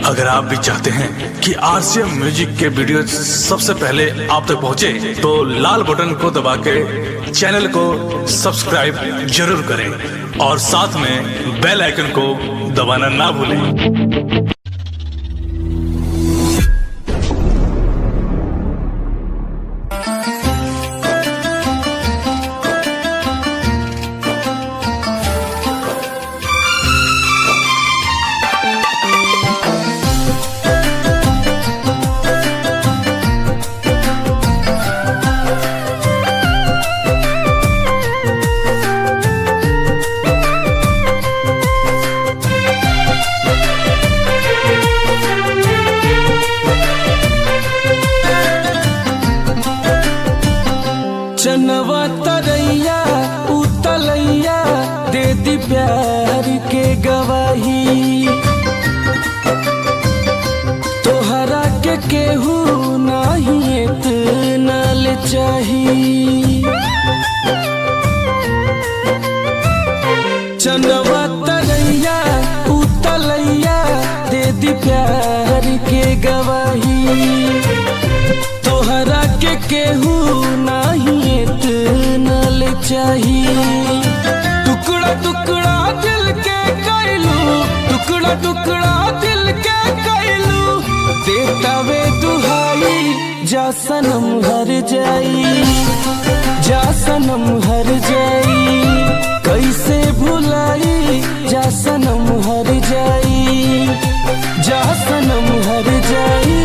अगर आप भी चाहते हैं कि आरसीएम म्यूजिक के वीडियो सबसे पहले आप तक पहुंचे, तो लाल बटन को दबा के चैनल को सब्सक्राइब जरूर करें और साथ में बेल आइकन को दबाना ना भूलें। चनवा तरैया उतलैया दे दी प्यार के गवाही, तोहरा के केहू नाही इतना ले चाही। चनवा तरैया उतलैया दे दी प्यार के गवाही, तोहरा के केहू नाही इतना ले चाही। टुकड़ा टुकड़ा दिल के कैलू, टुकड़ा टुकड़ा दिल के कैलू, देता वे दुहाई जा सनम हर जाई, जा सनम हर जाई। कैसे भुलाई जा सनम हर जाई, जा सनम हर जाई।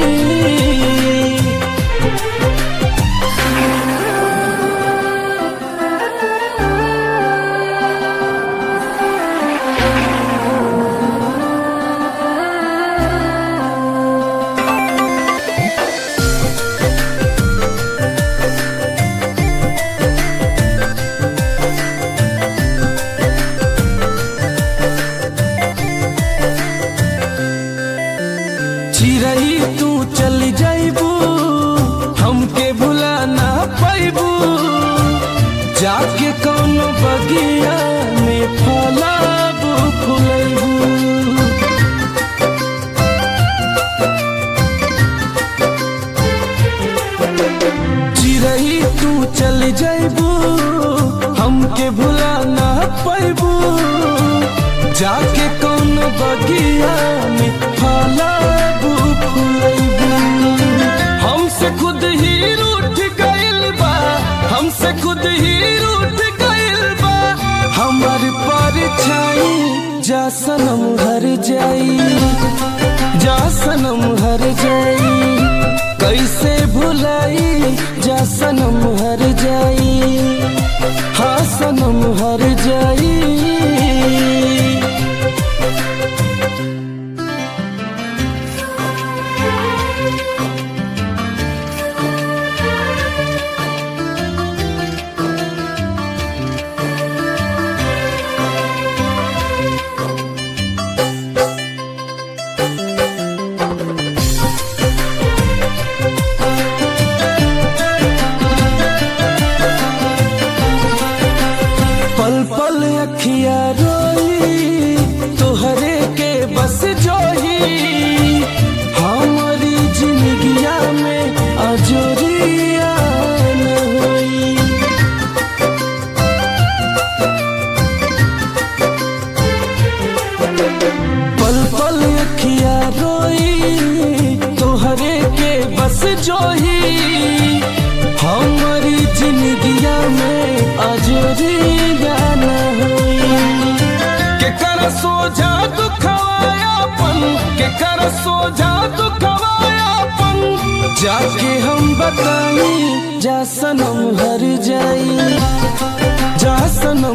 चिरई तू चल जाइबू, हमके भुला ना पाइबू, जाके कौनो बगिया में फलाबू फुलैबू। चिरई तू चल जाइबू, हमके भुला ना पाइबू, जाके कौनो बगिया में फलाबू फुलैबू। हमसे खुद ही रूठ गइल बा, हमसे खुद ही रूठ गइल बा, हमार परछाई जा सनम हर जाई, जा सनम हर जाई। कैसे भुलाई जा सनम हर जाई, हाँ सनम हर जाई। पल पल अखिया रोई तोहरे के बस जोही, हमारी जिंदगिया में अजोरिया न होई। पल पल अखिया रोई तोहरे के बस जोही, हमारी जिंदगिया में अजोरिया न होई। के कर सोझा दुखवायापन, के कर सोझा दुखवायापन, जाके हम बताई जा सनम हर जाई, जा सनम